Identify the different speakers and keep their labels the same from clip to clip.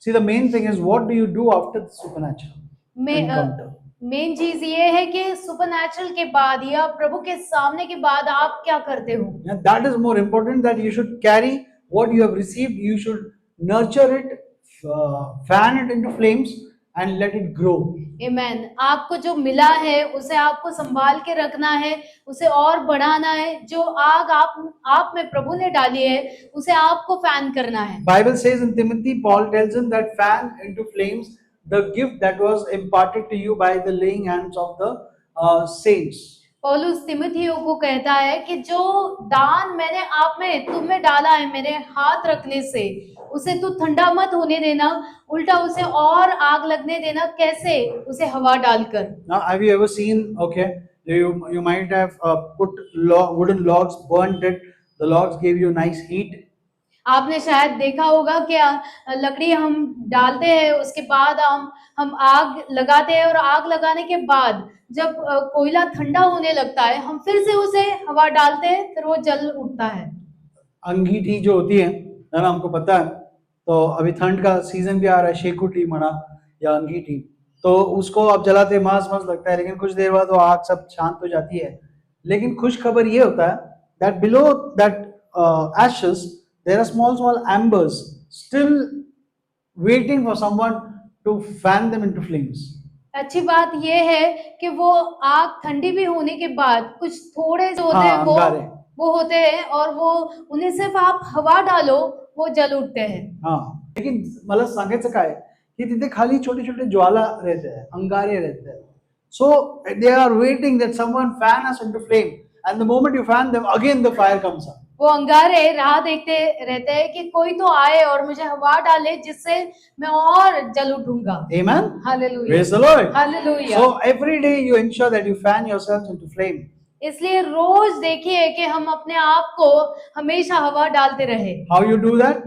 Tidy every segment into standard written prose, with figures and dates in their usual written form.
Speaker 1: See, the main thing is what do you do after the supernatural encounter?
Speaker 2: Main चीज ये है कि supernatural के बाद या प्रभु के सामने के बाद आप क्या करते हो.
Speaker 1: And that is more important, that you should carry what you have received, you should nurture it, fan it into flames and let it grow.
Speaker 2: Amen. आपको जो मिला है उसे आपको संभाल के रखना है, उसे और बढ़ाना है. जो आग आप में प्रभु ने डाली है उसे आपको फैन करना है.
Speaker 1: Bible says in Timothy, Paul tells him that fan into flames the gift that was imparted to you by the laying hands of the saints.
Speaker 2: पौलुस तिमुथियों को कहता है कि जो दान मैंने आप में तुम में डाला है मेरे हाथ रखने से, उसे तू ठंडा मत होने देना, उल्टा उसे और आग लगने देना. कैसे? उसे हवा डालकर.
Speaker 1: Now, have you ever seen? Okay, you might have put wooden logs, burnt it. The logs gave you nice heat.
Speaker 2: आपने शायद देखा होगा कि लकड़ी हम डालते हैं, उसके बाद हम आग लगाते हैं और आग लगाने के बाद जब कोयला ठंडा होने लगता है हम फिर से उसे हवा डालते हैं, फिर वो जल उठता है.
Speaker 1: अंगीठी जो होती है ना, हमको पता है. तो अभी ठंड का सीजन भी आ रहा है, शेकुटी मना या अंगीठी, तो उसको आप जलाते मस्त लगता है, लेकिन कुछ देर बाद वो आग सब शांत हो जाती है. लेकिन खुश खबर ये होता है that below that ashes there are small embers still waiting for someone to fan them into flames.
Speaker 2: अच्छी बात ये है कि वो आग ठंडी भी होने के बाद कुछ थोड़े जो होते हैं वो होते हैं और वो उन्हें सिर्फ आप हवा डालो वो जल उठते हैं.
Speaker 1: लेकिन मला सांगायचं काय की तिथे खाली छोटे छोटे ज्वाला रहते हैं, अंगारे रहते हैं. So they are waiting that someone fan us into flame, and the moment you fan them, again the fire comes up.
Speaker 2: वो अंगारे राह देखते रहते हैं कि कोई तो आए और मुझे हवा डाले जिससे मैं और जल उठूंगा.
Speaker 1: Amen.
Speaker 2: Hallelujah.
Speaker 1: Praise the Lord.
Speaker 2: Hallelujah.
Speaker 1: So every day you ensure that you fan yourselves into flame.
Speaker 2: इसलिए रोज देखिए कि हम अपने आप को हमेशा हवा डालते रहे.
Speaker 1: How you do that?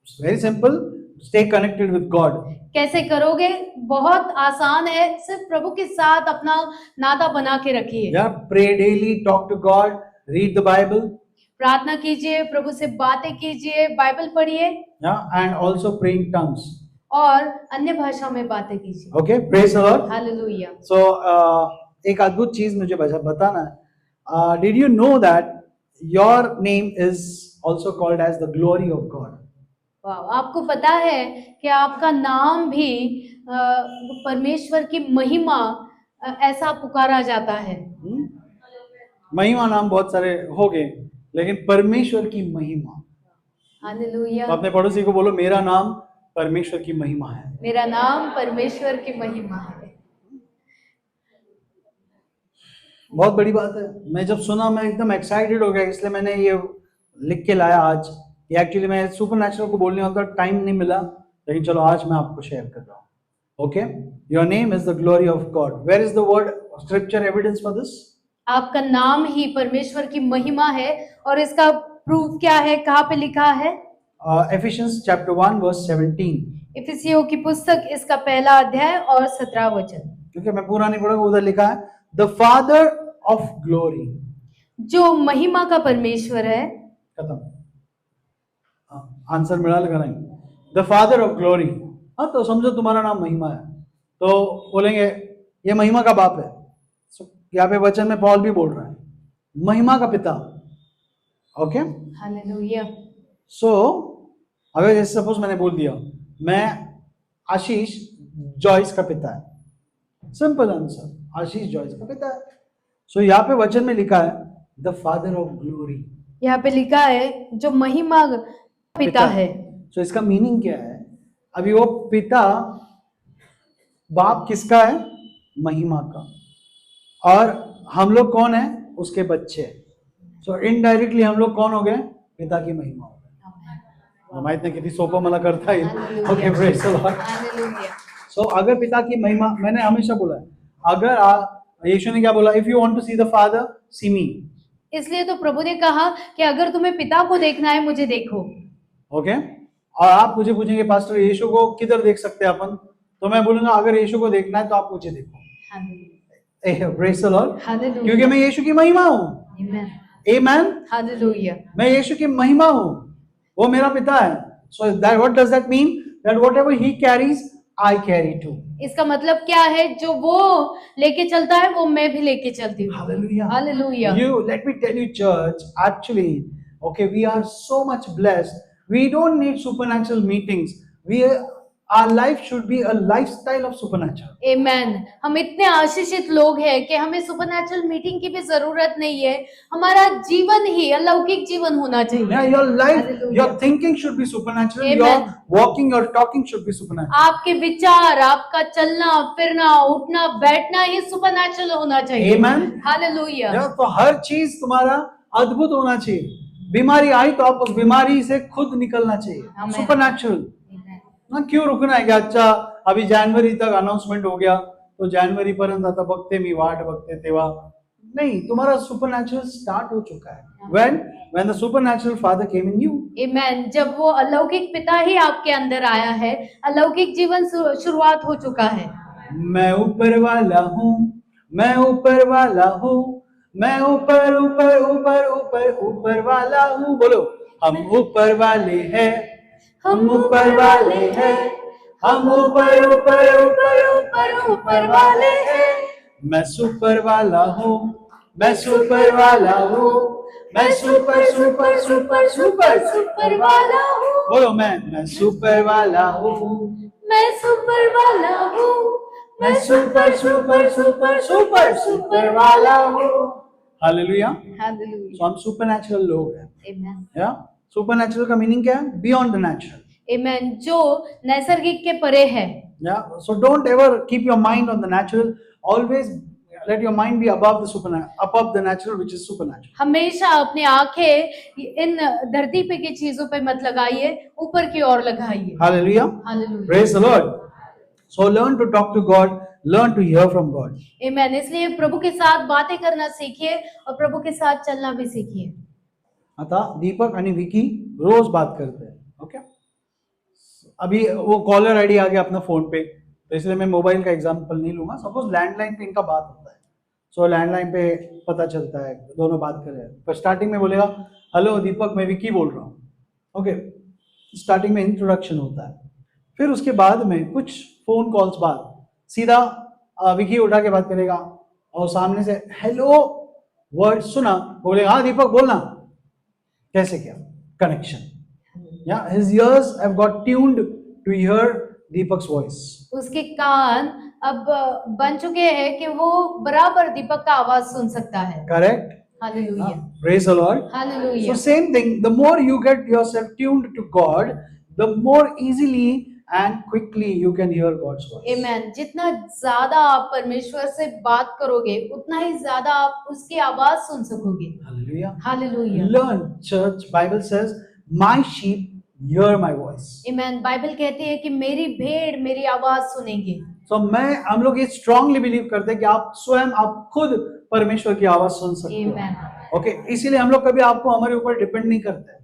Speaker 1: It's very simple. Stay connected with God.
Speaker 2: कैसे करोगे? बहुत आसान है. सिर्फ प्रभु के साथ अपना नाता बना के रखिए.
Speaker 1: Yeah, pray daily, talk to God, read the Bible.
Speaker 2: प्रार्थना कीजिए, प्रभु से बातें कीजिए, बाइबल पढ़िए.
Speaker 1: Yeah, and also pray in tongues.
Speaker 2: और अन्य भाषा में बातें कीजिए.
Speaker 1: Okay, praise the Lord.
Speaker 2: Hallelujah.
Speaker 1: So एक अद्भुत चीज मुझे बताना है. Did you know that your name is also called as the glory of God?
Speaker 2: वाह, आपको पता है कि आपका नाम भी परमेश्वर की महिमा ऐसा पुकारा जाता है.
Speaker 1: महिमा नाम बहुत सारे हो गए, लेकिन परमेश्वर की महिमा.
Speaker 2: हालेलुया.
Speaker 1: अपने पड़ोसी को बोलो मेरा नाम परमेश्वर की महिमा है.
Speaker 2: मेरा नाम परमेश्वर की महिमा है.
Speaker 1: बहुत बड़ी बात है. मैं जब सुना मैं एकदम एक्साइटेड हो गया, इसलिए मैंने ये लिख के लाया आज. एक्चुअली मैं सुपरनैचुरल को बोलने वाला था, टाइम नहीं मिला, लेकिन चलो आज मैं आपको शेयर कर रहा हूँ. Okay, your name is the glory of God. Where is the word scripture evidence for this?
Speaker 2: आपका नाम ही परमेश्वर की महिमा है. और इसका प्रूफ क्या है? कहाँ पे लिखा है?
Speaker 1: Ephesians chapter 1 verse 17.
Speaker 2: इफिसियों की पुस्तक इसका पहला अध्याय और 17 वचन.
Speaker 1: क्योंकि मैं पूरा नहीं पढ़ूंगा, उधर लिखा है द फादर ऑफ ग्लोरी.
Speaker 2: जो महिमा का परमेश्वर है.
Speaker 1: खत्म. आंसर मिळालं का नहीं? The father of glory. हाँ, तो समझो तुम्हारा नाम महिमा है, तो बोलेंगे ये महिमा का बाप है. यहाँ पे वचन में पॉल भी बोल रहा है महिमा का पिता. Okay,
Speaker 2: hallelujah.
Speaker 1: सो अगर जैसे सपोज मैंने बोल दिया मैं आशीष जॉयस का पिता है, सिंपल आंसर, आशीष जॉयस का पिता है. सो यहाँ पे वचन में लिखा है द फादर ऑफ ग्लोरी.
Speaker 2: यहाँ पे लिखा है जो महिमा पिता है.
Speaker 1: सो इसका मीनिंग क्या है? अभी वो पिता, बाप किसका है? महिमा का. और हम लोग कौन है? उसके बच्चे. सो इनडायरेक्टली हम लोग कौन हो गए? पिता की महिमा हो गए. माहित नाही किती सोपं मला करता येईल. Okay, praise the lord. So अगर पिता की महिमा, मैंने हमेशा बोला है, अगर यीशु ने क्या बोला? If you want to see the father see me.
Speaker 2: इसलिए तो प्रभु ने कहा कि अगर तुम्हें पिता को देखना है मुझे देखो.
Speaker 1: ओके, और आप मुझे पूछेंगे पास्टर यीशु को किधर देख सकते हैं अपन? तो मैं बोलूंगा अगर यीशु को देखना है तो आप मुझे देखो. Praise the Lord. क्योंकि मैं यीशु की महिमा हूँ. आमेन. हालेलुया. मैं यीशु की महिमा हूँ, वो मेरा पिता है. So that what does that mean? that whatever he carries, I carry too.
Speaker 2: इसका मतलब क्या है? जो वो लेके चलता है वो मैं भी लेके चलती हूँ।
Speaker 1: Hallelujah.
Speaker 2: Hallelujah.
Speaker 1: Let me tell you, church, actually, okay, we are so much blessed. We don't need supernatural meetings. Our life should be a lifestyle of supernatural.
Speaker 2: आमेन। हम इतने आशीषित लोग हैं कि हमें सुपरनैचुरल मीटिंग की भी जरूरत नहीं है। हमारा जीवन ही अलौकिक जीवन होना चाहिए।
Speaker 1: Yeah, your life,
Speaker 2: Hallelujah.
Speaker 1: your thinking should be supernatural.
Speaker 2: Amen.
Speaker 1: Your walking, your talking should be supernatural.
Speaker 2: आपके विचार, आपका चलना फिरना, उठना बैठना ही सुपरनैचुरल होना चाहिए।
Speaker 1: Amen.
Speaker 2: हालेलुया।
Speaker 1: Yeah, तो हर चीज तुम्हारा अद्भुत होना चाहिए। बीमारी आई तो आप उस बीमारी से खुद निकलना चाहिए।
Speaker 2: Amen.
Speaker 1: सुपरनैचुरल। ना क्यों रुकना है कि अच्छा अभी जनवरी तक अनाउंसमेंट हो गया तो जनवरी पर्यंत आता बघते मी वाट बघते तेव्हा नहीं, तुम्हारा सुपरनैचुरल स्टार्ट हो चुका है। when the supernatural father came in you.
Speaker 2: आमेन। जब वो अलौकिक पिता ही आपके अंदर आया है, अलौकिक जीवन शुरुआत हो चुका है।
Speaker 1: मैं ऊपर वाला हूँ, मैं ऊपर वाला हूँ, मैं ऊपर ऊपर ऊपर ऊपर ऊपर वाला हूँ। बोलो, हम ऊपर वाले हैं, हम ऊपर वाले हैं, हम ऊपर ऊपर ऊपर ऊपर ऊपर वाले हैं। मैं सुपर वाला हूँ, मैं सुपर वाला हूँ, मैं super super super super super वाला हूँ। बोलो, मैं सुपर वाला हूँ,
Speaker 2: मैं सुपर वाला हूँ,
Speaker 1: मैं super super super super super वाला हूँ। हालेलुया।
Speaker 2: हालेलुया।
Speaker 1: So हम सुपरनैचुरल लोग हैं।
Speaker 2: आमेन।
Speaker 1: या सुपरनैचुरल का मीनिंग क्या है? Beyond the natural.
Speaker 2: आमेन। जो नैसर्गिक के परे है।
Speaker 1: या so don't ever keep your mind on the natural, always let your mind be above the supernatural, above the natural which is supernatural.
Speaker 2: हमेशा अपनी आंखें इन धरती पे की चीजों पे मत लगाइए, ऊपर की ओर लगाइए।
Speaker 1: Hallelujah.
Speaker 2: Hallelujah.
Speaker 1: Praise the lord. So learn to talk to God, learn to hear from God.
Speaker 2: Amen. इसलिए प्रभु के साथ बातें करना सीखिए और प्रभु के साथ चलना भी सीखिए।
Speaker 1: आता दीपक आणि विकी रोज बात करते हैं। ओके, अभी वो कॉलर आईडी आ गया अपना फोन पे, तो इसलिए मैं मोबाइल का एग्जांपल नहीं लूंगा। सपोज लैंडलाइन पे इनका बात होता है, सो लैंडलाइन पे पता चलता है दोनों बात कर रहे हैं। पर स्टार्टिंग में बोलेगा, हेलो दीपक, मैं विकी बोल रहा हूँ। ओके, स्टार्टिंग में इंट्रोडक्शन होता है, फिर उसके बाद में कुछ फोन कॉल्स बाद सीधा विकी उठा के बात करेगा और सामने से हेलो वर्ड सुना, बोलेगा हाँ दीपक बोलना। कैसे क्या connection? Yeah, his ears have got tuned to hear Deepak's voice.
Speaker 2: उसके कान अब बन चुके हैं कि वो बराबर दीपक का आवाज सुन सकता है।
Speaker 1: Correct?
Speaker 2: Hallelujah.
Speaker 1: Praise the Lord.
Speaker 2: Hallelujah.
Speaker 1: So same thing, the more you get yourself tuned to God, the more easily and quickly you can hear God's voice.
Speaker 2: आमेन। जितना ज्यादा आप परमेश्वर से बात करोगे, उतना ही ज्यादा आप उसकी आवाज सुन सकोगे।
Speaker 1: Hallelujah.
Speaker 2: Hallelujah.
Speaker 1: Learn, church. Bible says, "My sheep hear my voice."
Speaker 2: Amen. Bible कहती है कि मेरी भेड़ मेरी आवाज सुनेंगे।
Speaker 1: So हम लोग ये स्ट्रांगली बिलीव करते हैं कि आप स्वयं, आप खुद परमेश्वर की आवाज सुन सकते हो।
Speaker 2: आमेन।
Speaker 1: ओके, इसीलिए हम लोग कभी आपको हमारे ऊपर डिपेंड नहीं करते।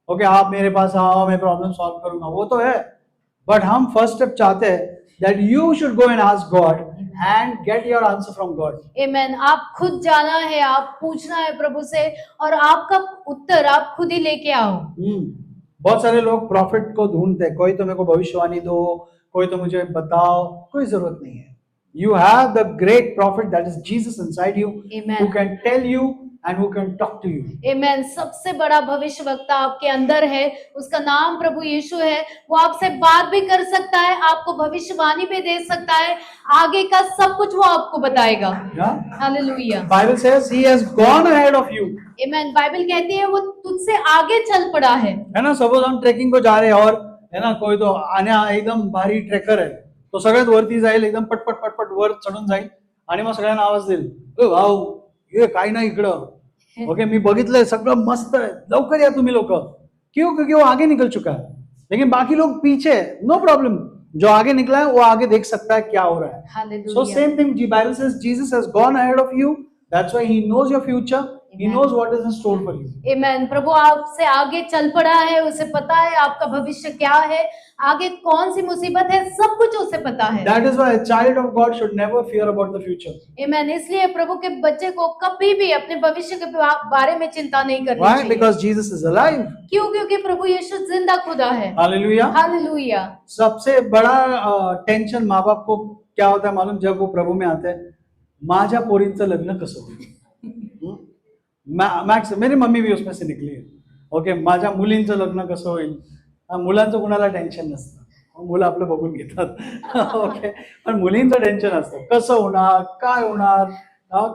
Speaker 1: ओके, आप मेरे पास आओ, मैं प्रॉब्लम सॉल्व करूंगा, वो तो है, बट हम फर्स्ट स्टेप चाहते हैं that you should go and ask God and get your answer from God.
Speaker 2: Amen. आप खुद जाना है, आप पूछना है प्रभु से और आपका उत्तर आप खुद ही लेके आओ।
Speaker 1: बहुत सारे लोग प्रॉफिट को ढूंढते हैं, कोई तो मेरे को भविष्यवाणी दो, कोई तो मुझे बताओ, कोई जरूरत नहीं है। You have the great prophet that is Jesus inside you,
Speaker 2: Amen.
Speaker 1: who can tell you and who can talk to you.
Speaker 2: आमेन। सबसे बड़ा भविष्यवक्ता आपके अंदर है, उसका नाम प्रभु यीशु है। वो आपसे बात भी कर सकता है, आपको भविष्यवाणी भी दे सकता है, आगे का सब कुछ वो आपको बताएगा। Hallelujah.
Speaker 1: Bible says he has gone ahead of you.
Speaker 2: Amen. Bible कहती है वो तुझसे आगे चल पड़ा है
Speaker 1: ना। सपोज हम ट्रेकिंग को जा रहे हैं और है ना, कोई तो एकदम भारी ट्रेकर आहे, तो सगळ्यात वरती जाईल, एकदम पटपट पटपट वर चढून जाईल आणि मग सगळ्यांना आवाज देईल, ओ भाऊ ये काय नाही इकडं, ओके मी बघितलंय सगळं मस्त आहे, लवकर या तुम्ही लोक। क्यों? क्योंकि वो आगे निकल चुका है, लेकिन बाकी लोग पीछे, नो प्रॉब्लम, जो आगे निकला है वो आगे देख सकता है क्या हो रहा है।
Speaker 2: Hallelujah.
Speaker 1: So same thing, Bible says Jesus has gone ahead of you, that's why he knows your future He knows what is in store for you.
Speaker 2: Amen. प्रभु आपसे आगे चल पड़ा है, उसे पता है आपका भविष्य क्या है, आगे कौन सी मुसीबत है, सब कुछ उसे पता है.
Speaker 1: That is why a child of God should never fear about the future.
Speaker 2: Amen. इसलिए प्रभु के बच्चे को कभी भी अपने भविष्य के बारे में चिंता नहीं करनी
Speaker 1: Why?
Speaker 2: चाहिए.
Speaker 1: Because Jesus is alive.
Speaker 2: क्यों? क्योंकि प्रभु यीशु जिंदा खुदा है.
Speaker 1: Hallelujah.
Speaker 2: हालेलुया.
Speaker 1: सबसे बड़ा टेंशन माँ बाप को क्या होता है मालूम? जब वो प्रभु में आते हैं, माझ्या पोरींचं लग्न कसं होईल. मॅक्स मेरी मम्मी भी उसमें से निकली है. ओके, माझ्या मुलींचं लग्न कसं होईल. मुलांचं कुणाला टेन्शन नसतं, मुलं आपलं बघून घेतात. ओके, पण मुलींचं टेन्शन असतं, कसं होणार, काय होणार,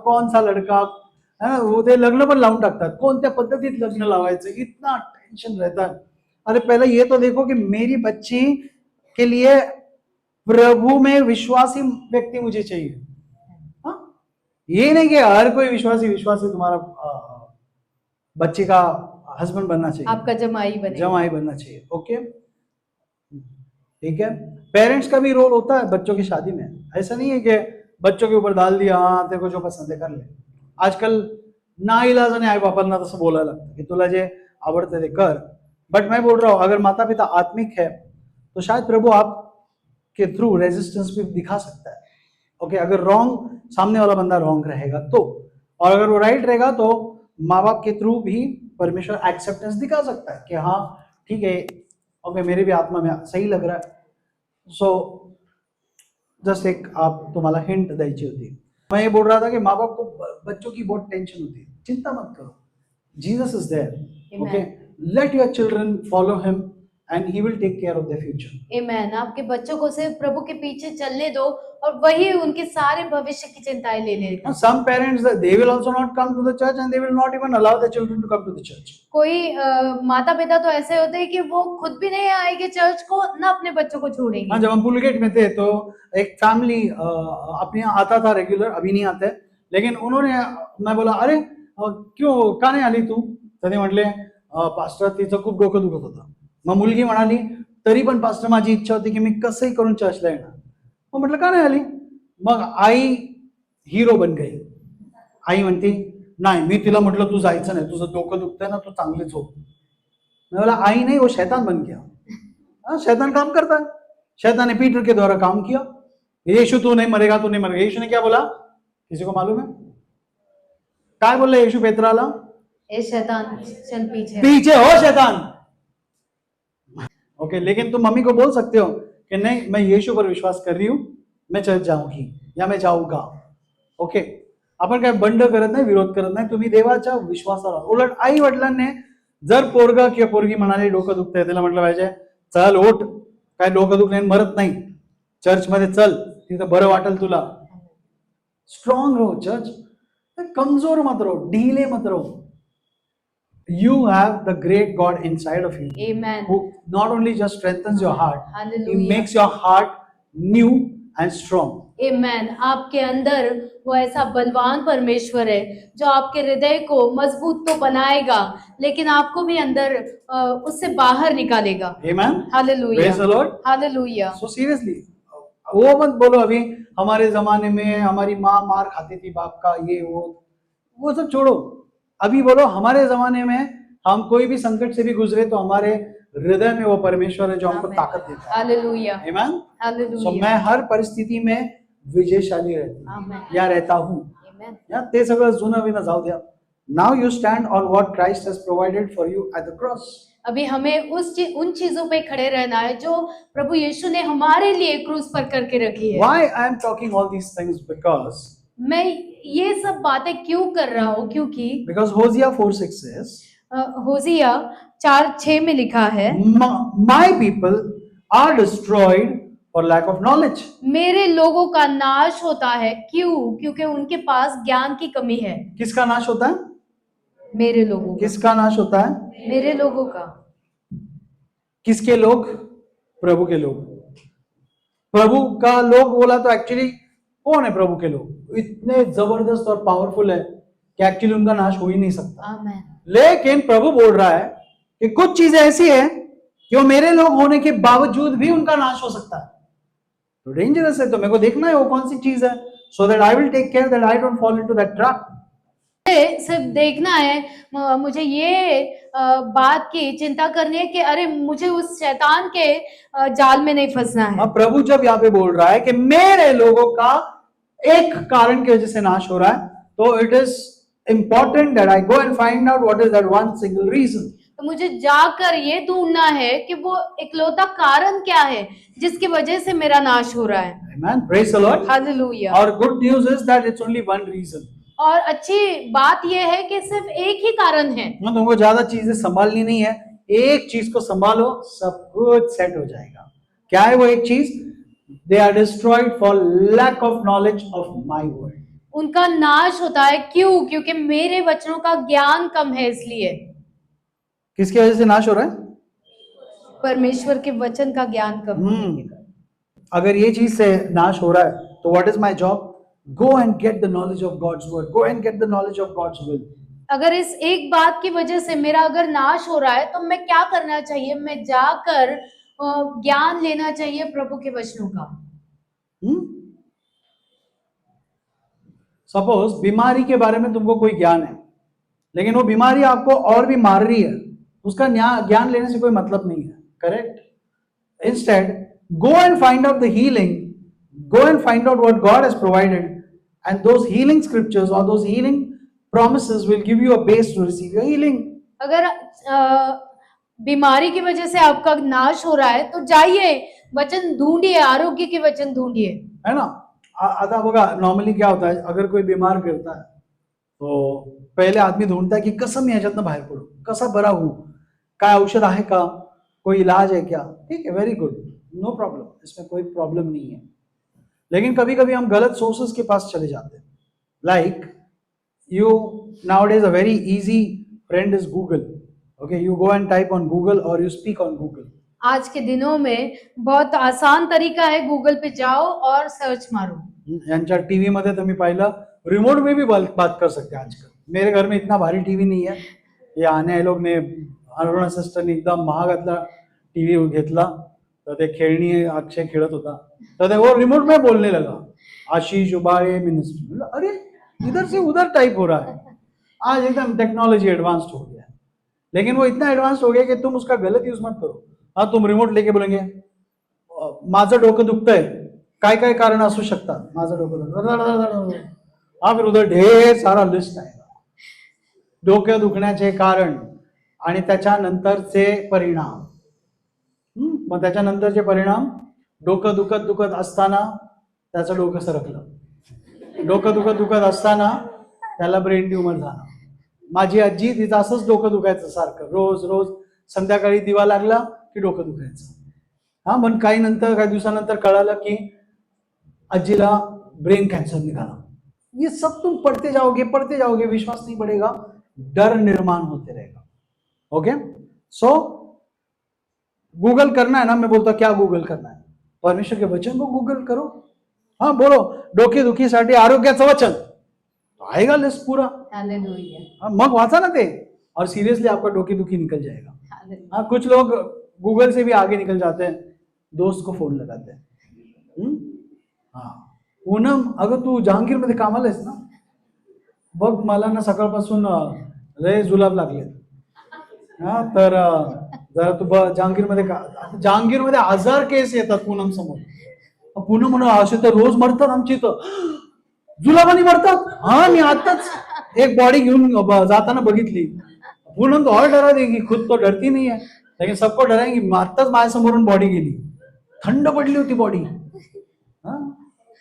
Speaker 1: कौन सा लड़का. वो ते लग्न पण लावून टाकतात, कोणत्या पद्धतीत लग्न लावायचं, इतना टेंशन रहता है. अरे पहले ये तो देखो कि मेरी बच्ची के लिए प्रभु में विश्वासी व्यक्ति मुझे चाहिए. ये नहीं कि हर कोई विश्वासी तुम्हारा बच्चे का हस्बैंड बनना चाहिए,
Speaker 2: आपका जमाई
Speaker 1: बनना चाहिए. ओके, ठीक है. पेरेंट्स का भी रोल होता है बच्चों की शादी में. ऐसा नहीं है कि बच्चों के ऊपर डाल दिया, हाँ तेरे को जो पसंद है कर ले. आजकल नाईलाजाने आई बापांना तसं बोलायला लागतं की तुला जे आवडतं ते कर. बट मैं बोल रहा हूँ, अगर माता पिता आत्मिक है तो शायद प्रभु आपके थ्रू रेजिस्टेंस भी दिखा सकता है. ओके, अगर रॉन्ग, सामने वाला बंदा रॉन्ग रहेगा तो, और अगर वो राइट रहेगा तो माँ बाप के थ्रू भी परमेश्वर एक्सेप्टेंस दिखा सकता है कि हाँ ठीक है, ओके मेरी भी आत्मा में सही लग रहा है. सो जस्ट एक आप तुम्हाला हिंट द्यायची होती. मैं ये बोल रहा था कि माँ बाप को बच्चों की बहुत टेंशन होती है. चिंता मत करो, Jesus is there. Okay, let your children follow him and he will take care of their future.
Speaker 2: Amen. आपके बच्चों को सिर्फ प्रभु के पीछे चलने दो और वही उनके सारे भविष्य की चिंताएं ले लेगा.
Speaker 1: Some parents, they will also not come to the church and they will not even allow their children to come to the church.
Speaker 2: कोई माता पिता तो ऐसे होते हैं कि वो खुद भी नहीं आएंगे चर्च को, ना अपने बच्चों को छोड़ेंगे.
Speaker 1: हाँ, जब हम पुलगेट में थे तो एक फैमिली अपने यहाँ आता था रेगुलर, अभी नहीं आते, लेकिन उन्होंने, मैं बोला अरे क्यों का नाही आली तू, तर ते म्हटले पास्टर तिचं खूप डोकं दुखत होतं. मग मुलगी म्हणाली तरी पण पास्टर माझी इच्छा होती की मी कसंही करून चर्चला येणार. मग म्हटलं का नाही आली. मग आई हिरो बन गई. आई म्हणते नाही, मी तिला म्हटलं तू जायचं नाही, तुझं डोकं दुखतंय ना, तू चांगली झोप. मैं बोला आई नहीं, वो शैतान बन गया. हाँ, शैतान काम करता है. शैतान ने पीटर के द्वारा काम किया. यीशु तू नहीं मरेगा, तू नहीं मरेगा. यीशु ने क्या बोला, किसी को मालूम है काय बोलले यीशु पेत्राला?
Speaker 2: ए शैतान चल
Speaker 1: पीछे हो शैतान. ओके, लेकिन तुम मम्मी को बोल सकते हो कि नहीं मैं यीशु पर विश्वास कर रही हूं, मैं चर्च जाऊंगी या मैं जाऊंगा. ओके, आपण काय बंड करत नाही, विरोध करत नाही, तुम्ही देवाच्या विश्वासाला. उलट आई वडिलांनी जर पोरगा किंवा पोरगी म्हणाले डोकं दुखतंय, त्याला म्हटलं पाहिजे चल ओठ, काय डोकं दुखण्याने मरत नाही, चर्च मध्ये चल, तिथं बरं वाटेल तुला. स्ट्रॉंग रहो चर्च, कमजोर मत रहो, ढीले मत रहो. You have the great God inside of you.
Speaker 2: Amen.
Speaker 1: Who not only just strengthens your heart,
Speaker 2: Hallelujah.
Speaker 1: He makes your heart new and strong.
Speaker 2: Amen. आपके अंदर वो ऐसा बलवान परमेश्वर है जो आपके हृदय को मजबूत तो बनाएगा, लेकिन आपको भी अंदर उससे बाहर निकालेगा.
Speaker 1: Amen.
Speaker 2: Hallelujah.
Speaker 1: Praise the Lord.
Speaker 2: Hallelujah.
Speaker 1: So seriously, वो मत बोलो अभी हमारे जमाने में हमारी माँ मार खाती थी बाप का, ये वो सब छोड़ो. अभी बोलो हमारे जमाने में हम कोई भी संकट से भी गुजरे तो हमारे हृदय में वो परमेश्वर है जो हमको ताकत देता है.
Speaker 2: हालेलुया.
Speaker 1: आमीन.
Speaker 2: हालेलुया.
Speaker 1: सो मैं हर परिस्थिती में विजयशाली या रहता हूँ. या ते सगळं जुनं विनं जाऊ द्या. Now you stand on what Christ has provided for you at the cross.
Speaker 2: अभी हमें उन चीजों पे खड़े रहना है जो प्रभु यीशु ने हमारे लिए क्रूस पर करके रखी है.
Speaker 1: Why I am talking all these things? Because
Speaker 2: मैं ये सब बातें क्यों कर रहा हूँ? क्योंकि
Speaker 1: बिकॉज़ होसिया 4:6 says,
Speaker 2: होसिया 4:6 में लिखा है,
Speaker 1: my people are destroyed for lack of knowledge.
Speaker 2: मेरे लोगों का नाश होता है क्यों? क्योंकि उनके पास ज्ञान की कमी है.
Speaker 1: किसका नाश होता है?
Speaker 2: मेरे लोगों.
Speaker 1: किसका नाश होता है?
Speaker 2: मेरे लोगों का.
Speaker 1: किसके लोग? प्रभु के लोग. प्रभु का लोग बोला तो एक्चुअली कौन है प्रभु के लोग? इतने जबरदस्त और पावरफुल है कि एक्चुअली उनका नाश हो ही नहीं सकता.
Speaker 2: आमीन.
Speaker 1: लेकिन प्रभु बोल रहा है कि कुछ चीजें ऐसी है कि वो मेरे लोग होने के बावजूद भी उनका नाश हो सकता है. तो डेंजरस है. तो मेरे को देखना है वो कौन सी चीज है, so that I will take care that I don't fall into that trap.
Speaker 2: सिर्फ देखना है, मुझे ये बात की चिंता करनी है कि अरे मुझे उस शैतान के जाल में नहीं फंसना है।
Speaker 1: अब प्रभु जब यहाँ पे बोल रहा है कि मेरे लोगों का एक कारण की वजह से नाश हो रहा है, तो it is important that I go and find out what is that one single reason.
Speaker 2: तो मुझे जाकर ये ढूंढना है कि वो इकलौता कारण क्या है जिसकी वजह से मेरा नाश हो रहा है।
Speaker 1: Amen, praise the Lord.
Speaker 2: Hallelujah.
Speaker 1: और good news is that it's only one reason.
Speaker 2: और अच्छी बात यह है कि सिर्फ एक ही कारण है।
Speaker 1: तुमको ज्यादा चीजें संभालनी नहीं है, एक चीज को संभालो, सब कुछ सेट हो जाएगा। क्या है वो एक चीज? They are destroyed for lack of knowledge of my word.
Speaker 2: उनका नाश होता है क्यों? क्योंकि मेरे वचनों का ज्ञान कम है, इसलिए।
Speaker 1: किसकी वजह से नाश हो रहा है?
Speaker 2: परमेश्वर के वचन का ज्ञान कम है।
Speaker 1: अगर ये चीज से नाश हो रहा है तो what is my job? Go and get the knowledge of God's word, go and get the knowledge of God's will.
Speaker 2: अगर इस एक बात की वजह से मेरा अगर नाश हो रहा है तो मैं क्या करना चाहिए? मैं जाकर ज्ञान लेना चाहिए प्रभु के वचनों का।
Speaker 1: सपोज बीमारी के बारे में तुमको कोई ज्ञान है, लेकिन वो बीमारी आपको और भी मार रही है, उसका ज्ञान लेने से कोई मतलब नहीं है, correct? Instead go and find out the healing, go and find out what God has provided, and those healing scriptures or those healing promises will give you a base to receive your healing.
Speaker 2: अगर बीमारी की वजह से आपका नाश हो रहा है तो जाइए वचन ढूंढिए, आरोग्य के वचन ढूंढिए,
Speaker 1: है ना? आता बघा नॉर्मली क्या होता है, अगर कोई बीमार गिरता है तो पहले आदमी ढूंढता है की कसं मी ह्याच्यातनं बाहेर पडू, कसा बरा होऊ, काय औषध आहे का, कोई इलाज है क्या? ठीक है, वेरी गुड, नो प्रॉब्लम, इसमें कोई प्रॉब्लम नहीं है। लेकिन कभी कभी हम गलत सोर्सेस के पास चले जाते हैं। Like you nowadays a very easy friend is Google. Okay, you go and type on Google और यू स्पीक ऑन गूगल।
Speaker 2: आज के दिनों में बहुत आसान तरीका है, गूगल पे जाओ और सर्च मारो।
Speaker 1: यांच्या टीव्ही मध्ये तुम्ही पाहिलं रिमोट में भी बात कर सकते हैं आजकल। मेरे घर में इतना भारी टीवी नहीं है, ये आने लोग ने अरुणा सिस्टर ने एकदम महागातला टीवी घेतला, तर ते खेळणी अक्षय खेळत होता, तो वो रिमोट में बोलने लगा आशीष उबाळे मिनिस्टर। अरे इधर से उधर टाइप हो रहा है। आज एकदम टेक्नोलॉजी एडवांस्ड हो गया है, लेकिन वो इतना एडवांस्ड हो गया कि तुम उसका गलत यूज मत करो। हाँ, तुम रिमोट लेके बोलेंगे माझं डोकं दुखतंय, काय काय कारण असू शकतात, माझं डोकं दुखतं, हाँ फिर उधर ढेर सारा लिस्ट आएगा डोकं दुखण्याचे कारण आणि त्याच्यानंतरचे परिणाम। मग त्याच्यानंतरचे परिणाम, डोकं दुखत असताना त्याचं डोकं सरकलं, डोकं दुखत असताना त्याला ब्रेन ट्यूमर झाला। माझी आजी, तिचं असंच डोकं दुखायचं सारखं, रोज रोज संध्याकाळी दिवा लागला की डोकं दुखायचं। हा, पण काही दिवसानंतर कळालं की आजीला ब्रेन कैंसर निकाला। ये सब तुम पढ़ते जाओगे, विश्वास नहीं बढ़ेगा, डर निर्माण होते रहेगा। ओके, सो गूगल करना है ना, मैं बोलता क्या गूगल करना है? परमेश्वर के वचन को गूगल करो। हाँ बोलो, डोके दुखीसाठी आरोग्याचं वचन, तो आएगा लिस्ट पूरा।
Speaker 2: हालेलुया।
Speaker 1: मग वाचा ना ते, और सीरियसली आपका डोकी दुखी निकल जाएगा।
Speaker 2: हालेलुया।
Speaker 1: हाँ, कुछ लोग गूगल से भी आगे निकल जाते हैं, दोस्त को फोन लगाते हैं। हाँ, पूनम अगं तू जहांगीर मध्ये कामाला आहेस ना, बघ मला ना सकाळपासून लय जुलाब लागले, हा तर जरा तू जहांगीर मध्ये 1000 केस येतात पूनम समोर। पूनम म्हणून असे तर रोज मरतात आमची इथं, जुलाबानी मरतात। हाँ, मी आताच एक बॉडी घेऊन जाताना बघितली। पूनम तो और डरा देगी, खुद तो डरती नहीं है लेकिन सबको डराएंगी। आताच माझ्यासमोरून बॉडी गेली, थंड पडली होती बॉडी।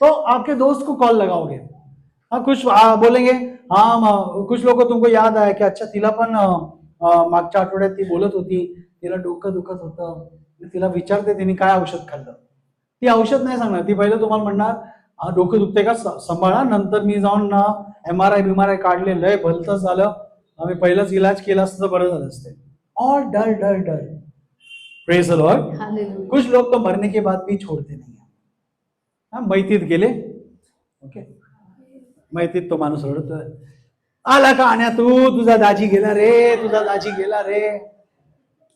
Speaker 1: तो आपके दोस्त को कॉल लगाओगे। हाँ, कुछ बोलेंगे, हाँ कुछ लोगों को तुमको याद आया कि अच्छा तिला पण मागच्या आठवड्यात ती बोलत होती, तिला डोकं दुखत होतं, तिला विचारते तिने काय औषध खाल्लं। ती औषध नाही सांगणार, ती पहिलं तुम्हाला म्हणणार डोकं दुखते का सांभाळा, नंतर मी जाऊन ना MRI काढले, लय भलतंच झालं, आम्ही पहिलाच इलाज केला असतं बरं झालं असते। और डर डर डर, प्रेज द लॉर्ड। कुछ लोग तो मरने के बाद भी छोड़ते नहीं है। हाँ, मैतीत गेले, ओके, मैतीत तो माणूस रडतोय, आला का आण्या तू, तुझा दाजी गेला रे, तुझा दाजी गेला रे।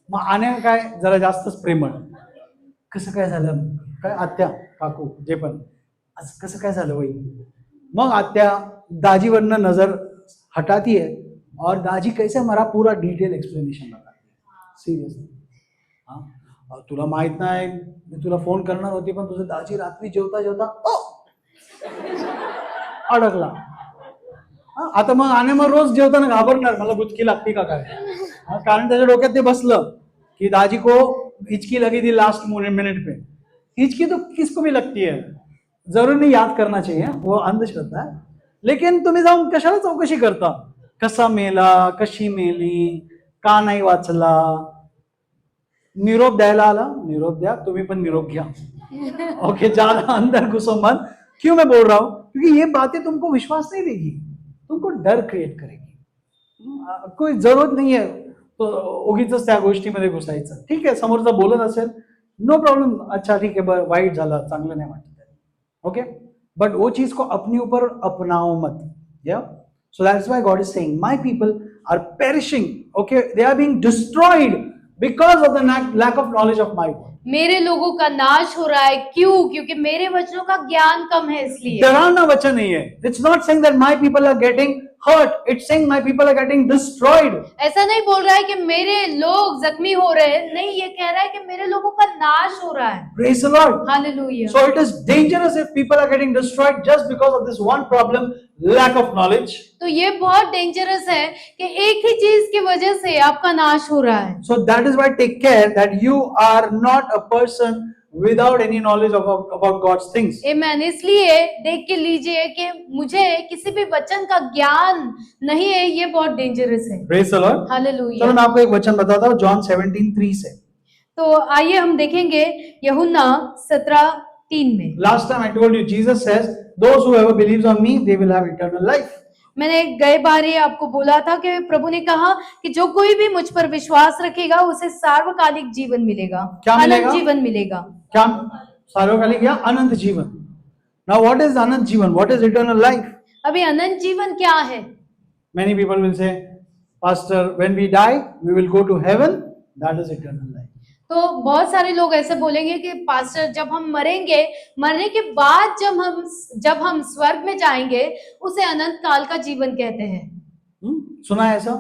Speaker 1: मग आण्या काय जरा जास्तच प्रेमळ, कसं काय झालं, काय आत्या काकू जे पण, आज कसं काय झालं बाई। मग आत्या दाजीवरनं नजर हटाती है और दाजी कैसे मरा पूरा डिटेल एक्सप्लेनेशन बताती है सिरियसली. हा, तुला माहित नाही मी तुला फोन करणार होती पण तुझं दाजी रात्री जेवता जेवता अडकला. आता मग रोज जेवताना घाबरणार मला गुचकी लागते का काय. कारण त्याच्या डोक्यात ते बसलं कि दाजी को हिचकी लगी थी लास्ट मिनट पे. हिचकी तो किसको भी लगती है, जरूर नहीं याद करना चाहिए, वो अंधश्रद्धा है. लेकिन तुम्ही जाऊन कशाला चौकशी करता, कसा मेला, कशी मेली, का नाही वाचला. निरोप द्यायला आला, निरोप द्या, तुम्ही पण निरोप घ्या. ओके, ज्यादा अंदर घुसो मत. क्यों मैं बोल रहा हूं, क्योंकि ये बातें तुमको विश्वास नहीं देगी, तुमको डर क्रिएट करेगी. कोई जरूरत नाही आहे तो उगीच त्या गोष्टीमध्ये घुसायचं. ठीक आहे, समोरचा बोलत असेल नो प्रॉब्लेम, अच्छा ठीक आहे, बरं वाईट झालं, चांगलं नाही वाटत. ओके, बट वो चीज को अपने ऊपर अपनाओ मत. Yeah, so that's why God is saying my people are perishing. Okay, they are being destroyed because of the lack of knowledge of my word.
Speaker 2: मेरे लोगों का नाश हो रहा है, क्यों? क्योंकि मेरे वचनों का ज्ञान कम है इसलिए.
Speaker 1: डराना वचन नहीं है. It's not saying that my people are getting hurt, it's saying my people are getting destroyed.
Speaker 2: ऐसा नहीं बोल रहा है कि मेरे लोग जख्मी हो रहे हैं, नहीं, ये कह रहा है कि मेरे लोगों का नाश हो रहा है.
Speaker 1: Praise the Lord.
Speaker 2: Hallelujah.
Speaker 1: So it is dangerous if people are getting destroyed just because of this one problem, lack of knowledge.
Speaker 2: तो ये बहुत डेंजरस है कि एक ही चीज की वजह से आपका नाश हो रहा है.
Speaker 1: So that is why take care that you are not a person without any knowledge about God's things.
Speaker 2: Amen. इसलिए देख के लीजिए कि मुझे किसी भी वचन का ज्ञान नहीं है, ये बहुत डेंजरस है.
Speaker 1: Praise the Lord.
Speaker 2: Hallelujah.
Speaker 1: चलो मैं आपको एक वचन बताता हूँ जॉन 17:3 से.
Speaker 2: तो आइए हम देखेंगे यूहन्ना 17:3 में.
Speaker 1: Last time I told you Jesus says, those who ever believes on me, they will have eternal life.
Speaker 2: मैंने गए बार ये आपको बोला था कि प्रभु ने कहा कि जो कोई भी मुझ पर विश्वास रखेगा उसे सार्वकालिक जीवन मिलेगा.
Speaker 1: क्या मिलेगा?
Speaker 2: अनंत जीवन मिलेगा.
Speaker 1: क्या सार्वकालिक या अनंत जीवन. Now what is अनंत जीवन? What is eternal life?
Speaker 2: अभी अनंत जीवन क्या है?
Speaker 1: Many people will say, Pastor, when we die, we will go to heaven. That is eternal life.
Speaker 2: तो बहुत सारे लोग ऐसे बोलेंगे कि पास्टर जब हम मरेंगे, मरने के बाद जब हम स्वर्ग में जाएंगे उसे अनंत काल का जीवन कहते हैं.
Speaker 1: सुना है ऐसा?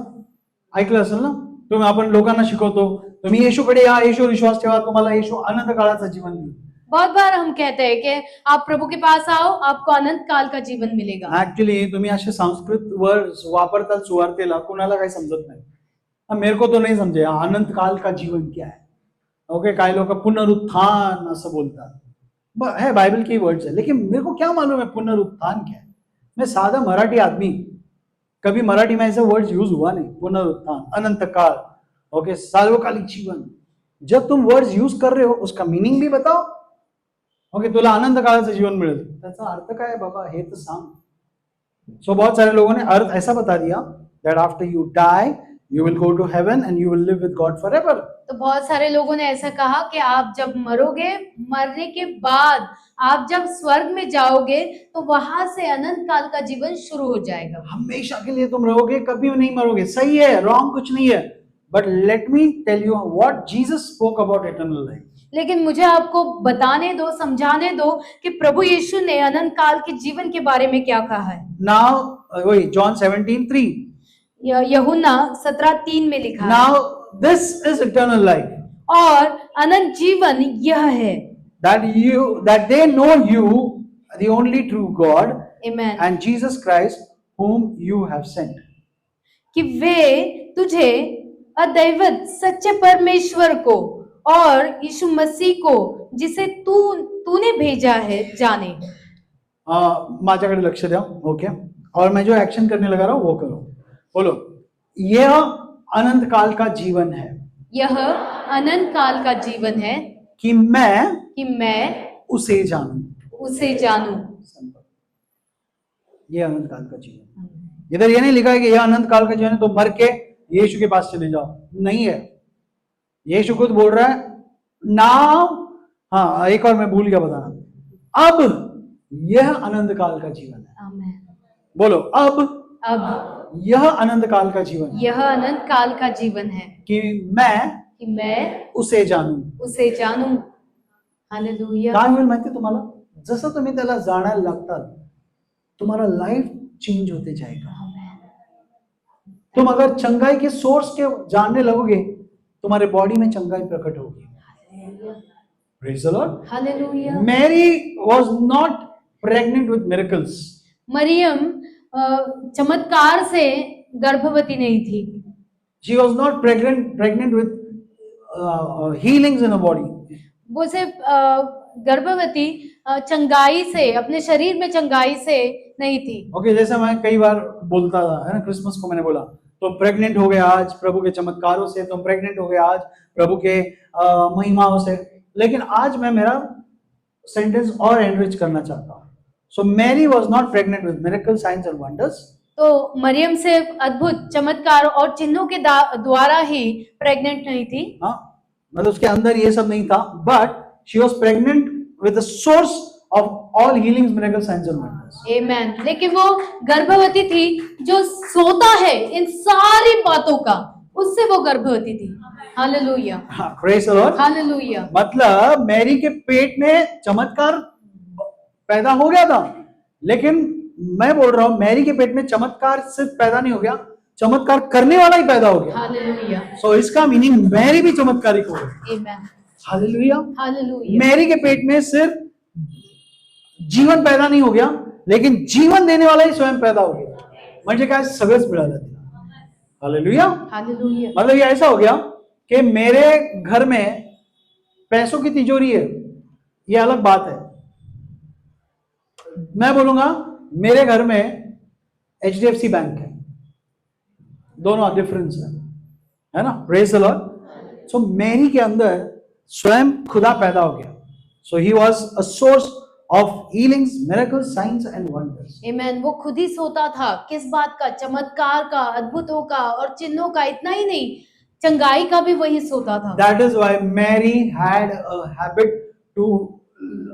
Speaker 1: ऐकलं असेल ना? तुम्ही आपण लोकांना शिकवतो, तुम्ही येशूकडे या, येशूवर विश्वास ठेवा, तुम्हाला येशू अनंत काळाचं जीवन देईल.
Speaker 2: बहुत बार हम कहते हैं कि आप प्रभु के पास आओ, आपको अनंत काल का जीवन मिलेगा.
Speaker 1: ऍक्च्युअली तुम्ही असे संस्कृत वर्ड्स वापरतात सुवार्तेला, कुणाला काही समजत नाही. मेरे को तो नहीं समझे अनंत काल का जीवन क्या है. ओके, काही लोग पुनरुत्थान असं बोलतात. है बाइबल के वर्ड्स है, लेकिन मेरे को क्या मालूम है पुनरुत्थान क्या है. मैं सादा मराठी आदमी, कभी मराठी में ऐसे वर्ड्स यूज हुआ नहीं. पुनरुत्थान, अनंत काल, ओके, सार्वकालिक जीवन. जब तुम वर्ड्स यूज कर रहे हो उसका मीनिंग भी बताओ. ओके, तुला अनंत काळाचं जीवन मिळेल, त्याचा अर्थ काय आहे बाबा हे तर सांग. सो बहुत सारे लोगों ने अर्थ ऐसा बता दिया that after you die you will go to heaven and you will live with God forever.
Speaker 2: तो बहुत सारे लोगों ने ऐसा कहा कि आप जब मरोगे, मरने के बाद आप जब स्वर्ग में जाओगे तो वहां से अनंत काल का जीवन शुरू हो जाएगा.
Speaker 1: हमेशा के लिए तुम रहोगे, कभी नहीं मरोगे. सही है, रॉन्ग कुछ नहीं है. But let me tell you what Jesus spoke about eternal life.
Speaker 2: लेकिन मुझे आपको बताने दो, समझाने दो कि प्रभु यीशु ने अनंत काल के जीवन के बारे में क्या कहा है.
Speaker 1: Now, वही John 17:3.
Speaker 2: यूहन्ना 17:3 में लिखा है.
Speaker 1: Now this is eternal life.
Speaker 2: और अनंत जीवन यह है
Speaker 1: that they know you, the only true God,
Speaker 2: Amen.
Speaker 1: and Jesus Christ whom you have sent.
Speaker 2: कि वे तुझे अदैवत सच्चे परमेश्वर को और यीशु मसीह को जिसे तूने भेजा है जाने.
Speaker 1: माझ्याकडे लक्ष द्या. ओके, और मैं जो एक्शन करने लगा रहा हूं वो करो. बोलो, यह अनंत काल का जीवन है.
Speaker 2: यह अनंत काल का जीवन है
Speaker 1: कि मैं
Speaker 2: उसे जानूं.
Speaker 1: यह अनंत काल का जीवन. इधर ये नहीं लिखा है कि यह अनंत काल का जीवन है तो मर के यीशु के पास चले जाओ. नहीं है. यीशु खुद बोल रहा है नाउ. हाँ, एक और मैं भूल गया बताना. अब यह अनंत काल का जीवन है.
Speaker 2: आमीन.
Speaker 1: बोलो, अब यह अनंत काल का जीवन है.
Speaker 2: यह अनंत काल का जीवन है
Speaker 1: कि मैं उसे जानूं.
Speaker 2: हालेलुया.
Speaker 1: काय होईल माहिती तुम्हाला, जसं तुम्ही त्याला जाणायला लागताल तुम्हाला लाईफ चेंज होते जाएगा. तुम अगर चंगाई के सोर्स के जानने लगोगे, तुम्हारे बॉडी में चंगाई प्रकट होगी। Praise the Lord.
Speaker 2: हालेलुया।
Speaker 1: Mary was not pregnant with miracles.
Speaker 2: मरियम चमत्कार से गर्भवती नहीं थी।
Speaker 1: She was not pregnant with healings in her body.
Speaker 2: वो सिर्फ गर्भवती चंगाई से, अपने शरीर में चंगाई से नहीं थी।
Speaker 1: ओके, जैसे मैं कई बार बोलता था, है ना, क्रिसमस को मैंने बोला तुम प्रेग्नेंट हो गए आज प्रभु के चमत्कारों से, तुम प्रेग्नेंट हो गए आज प्रभु के महिमाओं से। लेकिन आज मैं मेरा सेंटेंस और एनरिच करना चाहता हूँ। So Mary was not pregnant with miracle, science and wonders.
Speaker 2: तो मरियम से अद्भुत चमत्कार और चिन्हों के द्वारा ही प्रेग्नेंट नहीं थी।
Speaker 1: हाँ, मतलब उसके अंदर ये सब नहीं था, but she was pregnant with the source of all healings, miracles, science and wonders.
Speaker 2: Amen. लेकिन वो गर्भवती थी जो सोता है इन सारी बातों का, उससे वो गर्भवती थी। Hallelujah,
Speaker 1: praise the Lord.
Speaker 2: Hallelujah.
Speaker 1: मतलब मैरी के पेट में चमत्कार पैदा हो गया था, लेकिन मैं बोल रहा हूं मैरी के पेट में चमत्कार सिर्फ पैदा नहीं हो गया, चमत्कार करने वाला ही पैदा हो गया।
Speaker 2: हालेलुया,
Speaker 1: सो इसका मीनिंग मैरी भी चमत्कारिक हो गई।
Speaker 2: आमेन,
Speaker 1: हालेलुया।
Speaker 2: हालेलुया।
Speaker 1: मैरी के पेट में सिर्फ जीवन पैदा नहीं हो गया, लेकिन जीवन देने वाला ही स्वयं पैदा हो गया। म्हणजे काय, सगळंच मिळालं तिला। Hallelujah,
Speaker 2: hallelujah.
Speaker 1: मतलब ये ऐसा हो गया कि मेरे घर में पैसों की तिजोरी है, ये अलग बात है। मैं बोलूंगा मेरे घर में HDFC बैंक है, दोनों डिफरेंस है ना। Praise the lord. So Mary के अंदर स्वयं खुदा पैदा हो गया। So he was a source of healings, miracles, science and wonders.
Speaker 2: Amen. वो खुद ही सोता था, किस बात का? चमत्कार का, अद्भुतों का और चिन्हों का। इतना ही नहीं, चंगाई का भी वही सोता था।
Speaker 1: That is why Mary had a habit to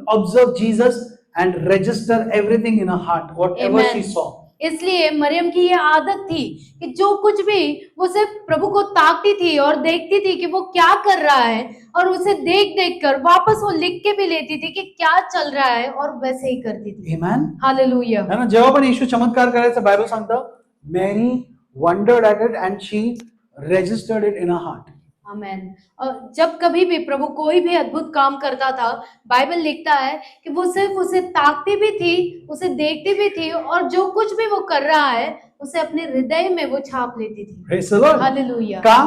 Speaker 1: observe Jesus and register everything in her heart, whatever
Speaker 2: Amen.
Speaker 1: she saw.
Speaker 2: इसलिए मरियम की ये आदत थी कि जो कुछ भी वो सिर्फ प्रभु को ताकती थी और देखती थी कि वो क्या कर रहा है, और उसे देख देख कर वापस वो लिख के भी लेती थी कि क्या चल रहा है, और वैसे ही करती थी।
Speaker 1: Amen.
Speaker 2: हालेलुया।
Speaker 1: है ना, जेव्हा पण येशू चमत्कार करायचं बायबल सांगतं, Mary wondered at it and she registered it in her heart.
Speaker 2: आमेन। और जब कभी भी प्रभु कोई भी अद्भुत काम करता था, बाइबल लिखता है कि वो सिर्फ उसे ताकती भी थी, उसे देखती भी थी, और जो कुछ भी वो कर रहा है उसे अपने हृदय में वो छाप लेती थी।
Speaker 1: Praise the Lord.
Speaker 2: हालेलुया।
Speaker 1: का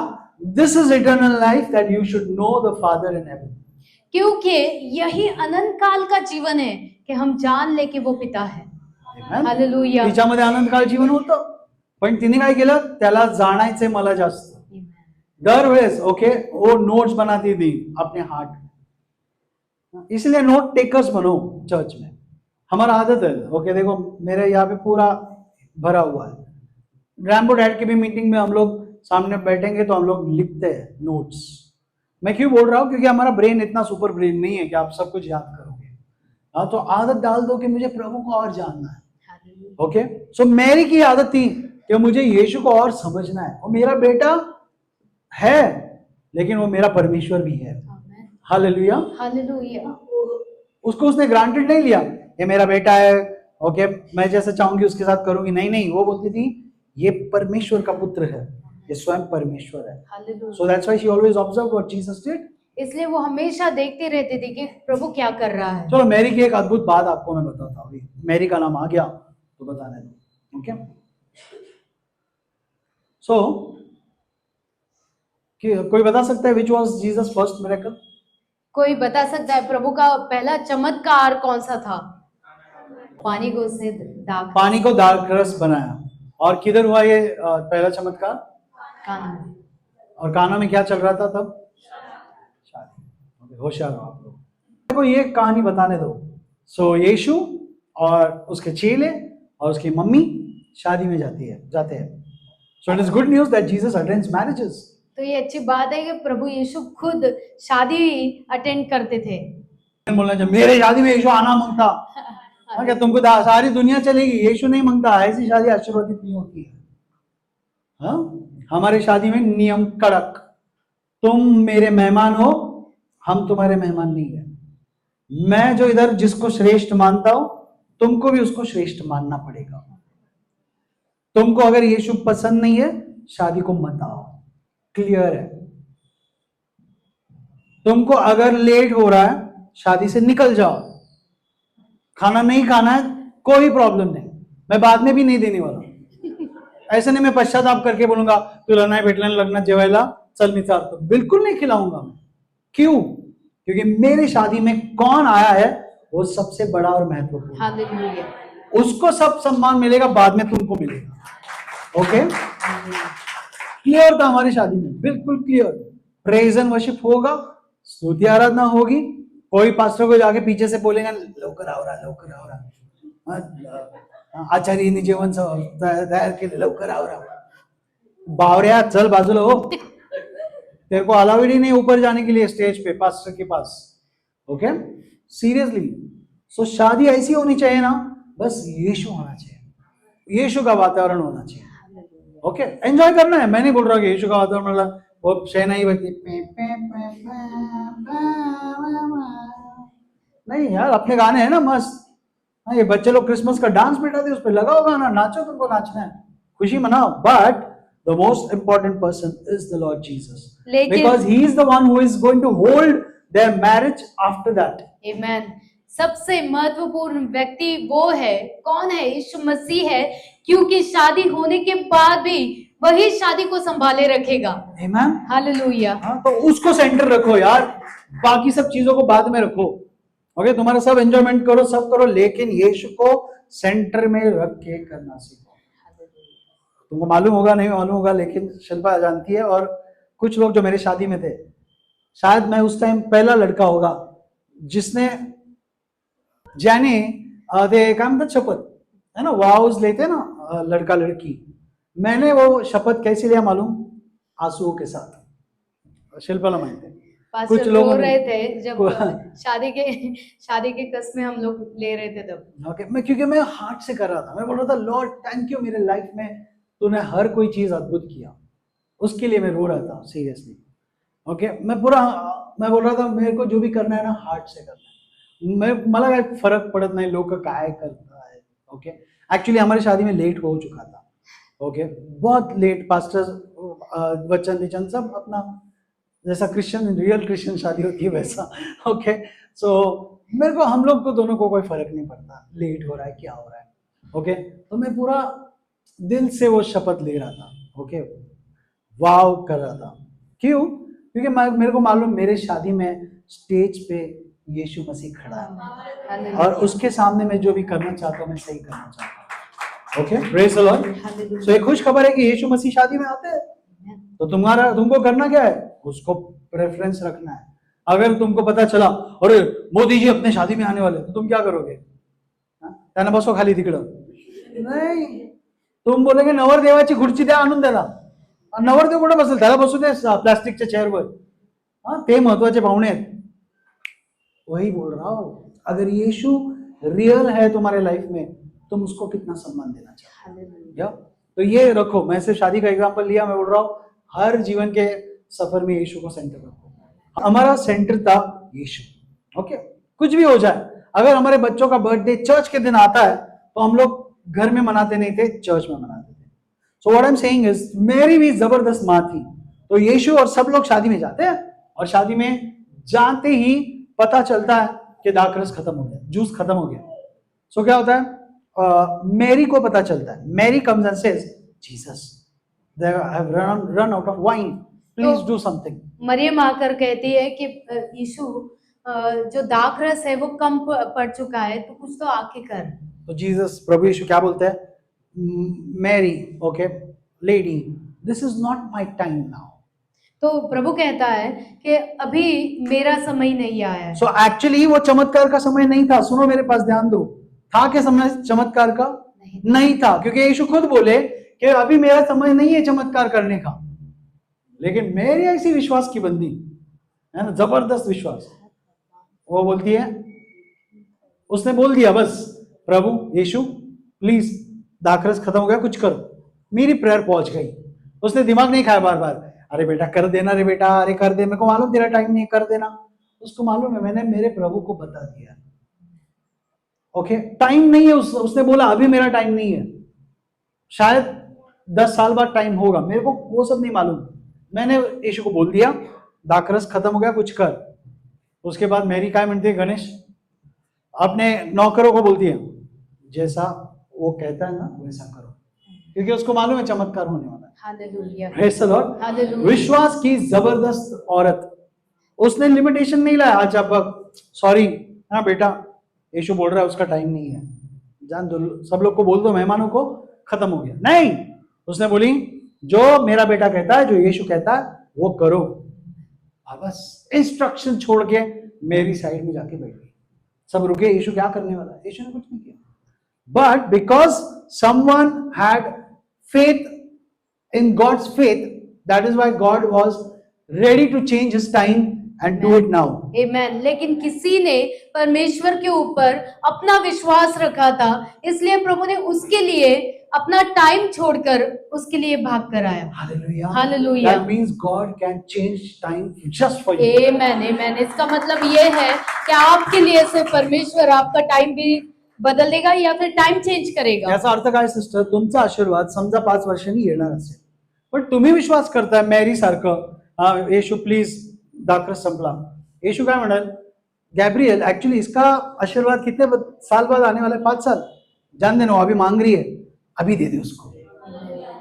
Speaker 1: this is eternal life, that you should know the Father in heaven.
Speaker 2: क्योंकि यही अनंत काल का जीवन है कि हम जान ले कि वो पिता है।
Speaker 1: Amen.
Speaker 2: हालेलुया।
Speaker 1: तिच्यामध्ये आनंदकाळ जीवन होतं, पण तिने काय केलं, त्याला जाणायचे मला जास्त। दरवेळेस ओके वो नोट्स बनाती थी अपने हार्ट में, इसलिए नोट टेकर्स बनो चर्च में। हमारा आदत है, ओके देखो मेरे यहाँ पे पूरा भरा हुआ है। रैम्बो डैड की भी मीटिंग में हम लोग सामने बैठेंगे तो हम लोग लिखते हैं नोट्स। मैं क्यों बोल रहा हूँ, क्योंकि हमारा ब्रेन इतना सुपर ब्रेन नहीं है कि आप सब कुछ याद करोगे। हाँ, तो आदत डाल दो कि मुझे प्रभु को और जानना है। ओके, सो मैरी की आदत थी कि मुझे यीशु को और समझना है। और मेरा बेटा है, लेकिन वो मेरा परमेश्वर भी है। Hallelujah,
Speaker 2: hallelujah.
Speaker 1: उसको उसने ग्रांटेड नहीं लिया, ये मेरा बेटा है, ओके मैं जैसे चाहूंगी उसके साथ करूंगी। नहीं नहीं, वो बोलती थी ये परमेश्वर का पुत्र है, ये स्वयं परमेश्वर है। सो that's why she always observe what Jesus did.
Speaker 2: इसलिए वो हमेशा देखती रहती थी कि प्रभु क्या कर रहा है।
Speaker 1: चलो मैरी की एक अद्भुत बात आपको मैं बताता हूँ। मैरी का नाम आ गया तो बताने दो। ओके, सो कोई बता सकता है which was Jesus first miracle?
Speaker 2: कोई बता सकता है प्रभु का पहला चमत्कार कौन सा था? पानी को उसने दाग,
Speaker 1: पानी को दाग रस बनाया। और किधर हुआ ये पहला चमत्कार?
Speaker 2: काना में।
Speaker 1: और काना में क्या चल रहा था तब? शादी। होशियार हो आप लोग। देखो ये कहानी बताने दो। सो यीशु और उसके चेले और उसकी मम्मी शादी में जाते हैं। So it is good news that Jesus attends marriages.
Speaker 2: तो ये अच्छी बात है कि प्रभु यीशु खुद शादी अटेंड करते थे।
Speaker 1: बोलना चाहिए मेरे शादी में यीशु आना मांगता। क्या तुमको सारी दुनिया चलेगी, यीशु नहीं मांगता। ऐसी शादी आशीर्वादित नहीं होती है। हाँ, हमारे शादी में नियम कड़क, तुम मेरे मेहमान हो, हम तुम्हारे मेहमान नहीं है। मैं जो इधर जिसको श्रेष्ठ मानता हूं, तुमको भी उसको श्रेष्ठ मानना पड़ेगा। तुमको अगर यीशु पसंद नहीं है शादी को मत आओ। क्लियर है? तुमको अगर लेट हो रहा है, शादी से निकल जाओ। खाना नहीं खाना है, कोई प्रॉब्लम नहीं, मैं बाद में भी नहीं देने वाला। ऐसे नहीं मैं पश्चाताप करके बोलूंगा तुला नाही भेटलं लग्नात जेवायला, चल मी चालतो। बिल्कुल नहीं खिलाऊंगा मैं। क्यों? क्योंकि मेरी शादी में कौन आया है वो सबसे बड़ा और महत्वपूर्ण।
Speaker 2: हालेलुया।
Speaker 1: उसको सब सम्मान मिलेगा, बाद में तुमको मिलेगा। ओके, क्लियर था हमारी शादी में, बिल्कुल क्लियर। प्रेज एंड वर्शिप होगा, स्तुति आराधना होगी। कोई पास्टर को जाके पीछे से बोलेगा लवकर आवरा लवकर आवरा, आचार्यनी जेवण तयार केले, लवकर आवरा। बावऱ्या चल बाजूला हो, तेरे को अलाउड ही नहीं ऊपर जाने के लिए स्टेज पे पास्टर के पास। Okay, seriously. सो शादी ऐसी होनी चाहिए ना, बस यीशु होना चाहिए, यीशु का वातावरण होना चाहिए। ओके, एंजॉय करना है। मैं नहीं बोल रहा कि यीशु का वातावरण वाला वो शहनाई बजती नहीं यार, अपने गाने हैं ना मस्त। हाँ, ये बच्चे लोग क्रिसमस का डांस बिठाते उस पर लगाओ गाना, नाचो, तुमको नाचना है, खुशी मनाओ। But the most important person is the lord Jesus, because he is the one who is going to hold their marriage after that.
Speaker 2: Amen. सबसे महत्वपूर्ण व्यक्ति वो है, कौन है? यीशु मसीह है, क्योंकि शादी होने के बाद भी वही शादी को संभाले रखेगा।
Speaker 1: आमेन,
Speaker 2: हालेलुया।
Speaker 1: हाँ, तो उसको सेंटर रखो यार, बाकी सब चीजों को बाद में रखो। ओके, तुम्हारा सब एंजॉयमेंट करो, सब करो, लेकिन यीशु को सेंटर में रख के करना सीखो। तुमको मालूम होगा नहीं मालूम होगा, लेकिन शिल्पा जानती है, और कुछ लोग जो मेरे शादी में थे, शायद मैं उस टाइम पहला लड़का होगा जिसने ज्याने ते काय म्हणतात शपथ है ना, वाउज लेते ना लड़का लड़की। मैंने वो शपथ कैसे लिया मालूम? आंसुओं के साथ। शिल्पाला माहिती है,
Speaker 2: पास्टर
Speaker 1: कुछ लोगों
Speaker 2: रो
Speaker 1: ने-
Speaker 2: रहे थे जब शादी के कसमें हम लोग ले रहे थे तब।
Speaker 1: ओके, मैं क्योंकि मैं हार्ट से कर रहा था, मैं बोल रहा था लॉर्ड थैंक यू, मेरे लाइफ में तूने हर कोई चीज अद्भुत किया, उसके लिए मैं रो रहा था सीरियसली। ओके, मैं बोल रहा था मेरे को जो भी करना है ना हार्ट से करना है, मला काय फरक पड़त नहीं लोग काय करता है। ओके, एक्चुअली हमारी शादी में लेट हो चुका था। ओके, बहुत लेट। पास्टर वचन सब अपना जैसा क्रिश्चियन, रियल क्रिश्चियन शादी होती है वैसा। ओके, सो मेरे को, हम लोग को दोनों को कोई फर्क नहीं पड़ता लेट हो रहा है क्या हो रहा है। ओके, तो मैं पूरा दिल से वो शपथ ले रहा था। ओके, वाव कर रहा था। क्यों? क्योंकि मेरे को मालूम मेरे शादी में स्टेज पे यीशु मसीह खड़ा है, और उसके सामने मैं जो भी करना चाहता हूँ मैं सही करना चाहता हूँ। Okay, praise the lord. So एक खुश खबर है कि यीशु मसीह शादी में आते हैं, तो तुमको करना क्या है? उसको प्रेफरेंस रखना है। अगर तुमको पता चला अरे मोदी जी अपने शादी में आने वाले, तो तुम क्या करोगे? त्यांना बसो खाली तिकडं? नाही, तुम बोलेगे नवरदेवाची खुर्ची द्या आणून त्याला। नवरदेव कुठे बसेल? त्याला बसू दे प्लास्टिकच्या चेअरवर। हाँ, ते महत्वाचे पाहुणे आहेत। वही बोल रहा हूं, अगर यीशु रियल है तुम्हारे लाइफ में, तुम उसको कितना सम्मान देना चाहते हो। तो ये रखो, मैं सिर्फ शादी का एग्जांपल लिया, मैं बोल रहा हूँ हर जीवन के सफर में यीशु को सेंटर रखो। हमारा सेंटर था यीशु। ओके, कुछ भी हो जाए, अगर हमारे बच्चों का बर्थडे चर्च के दिन आता है तो हम लोग घर में मनाते नहीं थे, चर्च में मनाते थे। So what I am saying is, मेरी भी जबरदस्त माँ थी, तो यीशु और सब लोग शादी में जाते हैं, और शादी में जाते ही पता चलता है कि दाखरस खत्म हो गया, जूस खत्म हो गया। सो क्या होता है? मैरी को पता चलता है, Mary comes and says Jesus they have run out of wine, please do something.
Speaker 2: मरियम आकर कहती है कि यीशु जो दाखरस है वो कम पड़ चुका है, तो कुछ तो आके कर।
Speaker 1: तो जीसस, प्रभु यीशु क्या बोलते हैं? Mary, okay lady, this is not my time now.
Speaker 2: तो प्रभु कहता है कि अभी मेरा समय नहीं आया है।
Speaker 1: सो एक्चुअली वो चमत्कार का समय नहीं था। सुनो मेरे पास ध्यान दो, था क्या समय चमत्कार का? नहीं था, क्योंकि यीशु खुद बोले कि अभी मेरा समय नहीं है चमत्कार करने का। लेकिन मेरी ऐसी विश्वास की बंदी है ना, जबरदस्त विश्वास, वो बोलती है, उसने बोल दिया बस, प्रभु यीशु प्लीज दाखरस खत्म हो गया, कुछ करो। मेरी प्रेयर पहुंच गई। उसने दिमाग नहीं खाया बार बार, अरे बेटा कर देना, रे बेटा अरे कर दे, मेरे को मालूम तेरा टाइम नहीं, कर देना। उसको मालूम है मैंने मेरे प्रभु को बता दिया। ओके, टाइम नहीं है, उसने बोला अभी मेरा टाइम नहीं है। शायद 10 साल बाद टाइम होगा, मेरे को वो सब नहीं मालूम। मैंने यीशु को बोल दिया दाखरस खत्म हो गया, कुछ कर। उसके बाद मेरी काय म्हणते गणेश अपने नौकरों को बोलती है जैसा वो कहता है ना वैसा करो, क्योंकि उसको मालूम है चमत्कार होने वाला है।
Speaker 2: Hallelujah,
Speaker 1: Praise the Lord.
Speaker 2: Hallelujah.
Speaker 1: विश्वास की जबरदस्त औरत, उसने लिमिटेशन नहीं लाया। आज आप सॉरी हाँ बेटा यीशु बोल रहा है उसका टाइम नहीं है, जान दो, सब लोग को बोल दो, मेहमानों को, खत्म हो गया। नहीं, उसने बोली जो मेरा बेटा कहता है, जो यीशु कहता है वो करो। बस इंस्ट्रक्शन छोड़ के मेरी साइड में जाके बैठ गई। सब रुके, यीशु क्या करने वाला है? यीशु ने कुछ नहीं किया, but because someone had faith in God's faith, that is why God was ready to change his time and do it now.
Speaker 2: Amen. लेकिन किसी ने परमेश्वर के ऊपर अपना विश्वास रखा था, इसलिए प्रभु ने उसके लिए अपना टाइम छोड़कर उसके लिए भाग कर आया।
Speaker 1: Hallelujah.
Speaker 2: Hallelujah.
Speaker 1: That means God can change time just for you.
Speaker 2: Amen, amen. इसका मतलब ये है कि आपके लिए से परमेश्वर आपका टाइम भी बदल देगा या फिर टाइम चेंज करेगा।
Speaker 1: याचा अर्थ काय सिस्टर, तुमचा आशीर्वाद समजा 5 वर्षांनी येणार असेल, पण तुम्ही विश्वास करताय मेरी सारखं, येशू प्लीज दाखरस संपला, येशू काय म्हणाल गैब्रियल एक्चुअली इसका आशीर्वाद कितने साल बाद आने वाला है? 5 साल। जान देना, अभी मांग रही है, अभी दे दे उसको,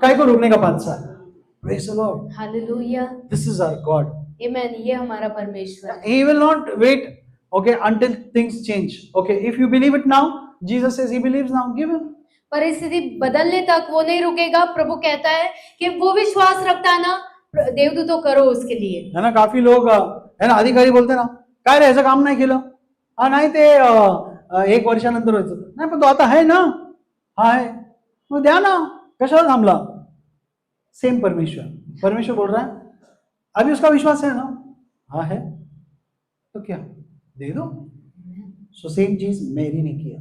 Speaker 1: काय को रुकने का 5 साल। Praise the Lord.
Speaker 2: Hallelujah,
Speaker 1: This is our God.
Speaker 2: आमेन। ये हमारा परमेश्वर है।
Speaker 1: He will not wait, okay, until things change. Okay, if you believe it now, Jesus says he believes now, give him.
Speaker 2: परिस्थिति बदलने तक वो नहीं रुकेगा। प्रभु कहता है कि वो विश्वास रखता है ना, देवदूतों करो उसके लिए।
Speaker 1: है ना, काफी लोग है ना अधिकारी बोलते ना, काय रे याचं काम नाही केलं, हा नाही ते 1 वर्षानंतर व्हायचं, नाही पण तो आता है ना, हा है, मग द्या ना, कशाला थांबला? सेम परमेश्वर बोल रहा है अभी उसका विश्वास है ना, हाँ है, तो क्या दे दो। सो सेम चीज मेरी ने किया।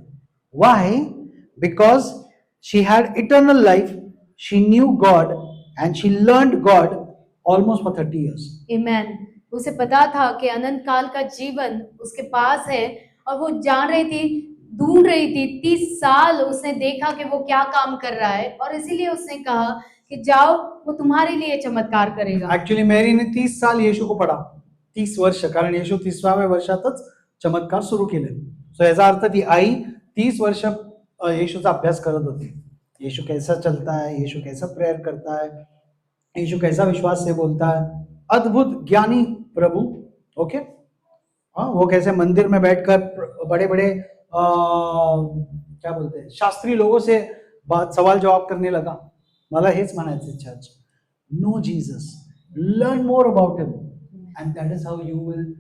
Speaker 1: Why? Because she had eternal life, she knew God and she learned God almost for 30 years.
Speaker 2: आमेन। उसे पता था कि अनंत काल का जीवन उसके पास है और वो जान रही थी, ढूंढ रही थी। 30 साल उसने देखा कि वो क्या काम कर रहा है और इसीलिए उसने कहा कि जाओ, वो तुम्हारे लिए चमत्कार करेगा।
Speaker 1: ऍक्च्युली मेरीने 30 साल येशू को पडा, 30 वर्ष, कारण येशू 30व्या वर्षातच चमत्कार सुरू केले। सो याचा अर्थ ती आई 30 वर्ष येशूचा अभ्यास करत होती। येशू कैसा चलता है, येशू कैसा प्रेयर करता है, येशू कैसा विश्वास से बोलता है, अद्भुत ज्ञानी प्रभु। ओके, हाँ, वो कैसे मंदिर में बैठकर बड़े बड़े क्या बोलते हैं शास्त्री लोगों से बात सवाल जवाब करने लगा। मला हेच म्हणायचं इच्छा आहे, know Jesus, learn more about him and that is how you will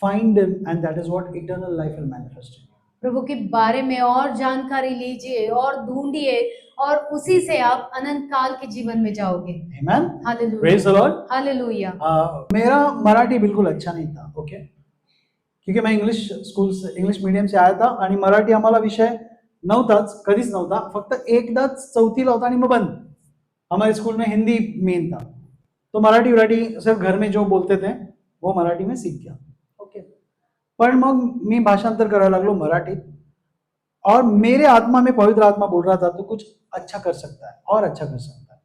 Speaker 1: find him and that is what eternal life will manifest.
Speaker 2: प्रभु के बारे में और जानकारी लीजिए और ढूंढिए और उसी से आप अनंत काल के जीवन में जाओगे।
Speaker 1: Amen,
Speaker 2: hallelujah,
Speaker 1: praise the Lord,
Speaker 2: hallelujah.
Speaker 1: मेरा मराठी बिल्कुल अच्छा नहीं था, ओके, क्योंकि मैं इंग्लिश मीडियम से आया था आणि मराठी आम्हाला विषय नव्हताच, कधीच नव्हता, फक्त एकदाच 4थीला होता आणि मग बंद। हमारे स्कूल में हिंदी मेन था, तो मराठी सिर्फ घर में जो बोलते थे वो मराठी में सीख गया। ओके, पण मग मी भाषांतर करायला लागलो मराठीत और मेरे आत्मा में पवित्र आत्मा बोल रहा था तो कुछ अच्छा कर सकता है और अच्छा कर सकता है।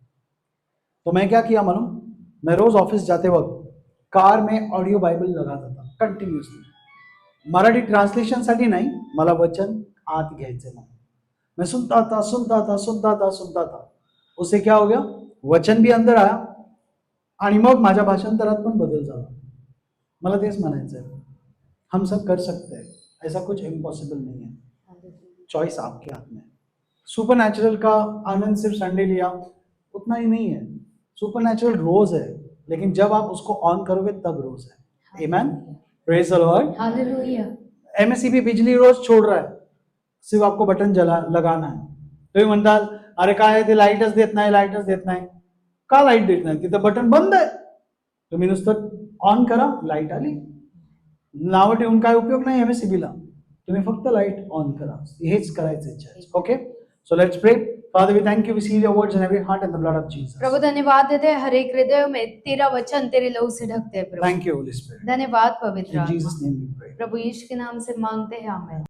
Speaker 1: तो मैं क्या किया मालूम, मैं रोज ऑफिस जाते वक्त कार में ऑडियो बाइबल लगाता था कंटिन्यूअसली, मराठी ट्रांसलेशन साठी नाही, मला वचन आत घ्यायचे म्हणून मैं सुनता था। उससे क्या हो गया, वचन भी अंदर आया आणि मग माझ्या भाषांतरात पण बदल झाला। मला तेच म्हणायचं आहे, हम सब कर सकते हैं, ऐसा कुछ इम्पॉसिबल नहीं है, चॉइस आपके हाथ में। सुपरनैचुरल का आनंद सिर्फ संडे लिया उतना ही नहीं है, सुपरनैचुरल रोज है, लेकिन जब आप उसको ऑन करोगे तब रोज है। Amen, praise the Lord,
Speaker 2: hallelujah.
Speaker 1: MSCB बिजली रोज छोड़ रहा है, सिर्फ आपको बटन लगाना है। तुम्ही म्हणताल अरे काय ते लाईटच देत नाही, का लाईट देत नाही? तिथं बटन बंद आहे, तुम्ही नुसतं ऑन करा, लाईट आली। नाव ठेवून काय उपयोग नाही एमएससीबीला, तुम्ही फक्त लाईट ऑन करा, हेच करायचं इच्छा। Okay, so let's pray. Father, we thank you. We seal your words in every heart and the blood of Jesus.
Speaker 2: प्रभु धन्यवाद देते हैं, हर एक हृदय में तेरा वचन तेरे लहू से ढकते हैं प्रभु।
Speaker 1: Thank you, Holy Spirit.
Speaker 2: धन्यवाद पवित्र
Speaker 1: In
Speaker 2: आत्मा।
Speaker 1: Jesus' name we pray.
Speaker 2: प्रभु यीशु के नाम से मांगते हैं, आमीन।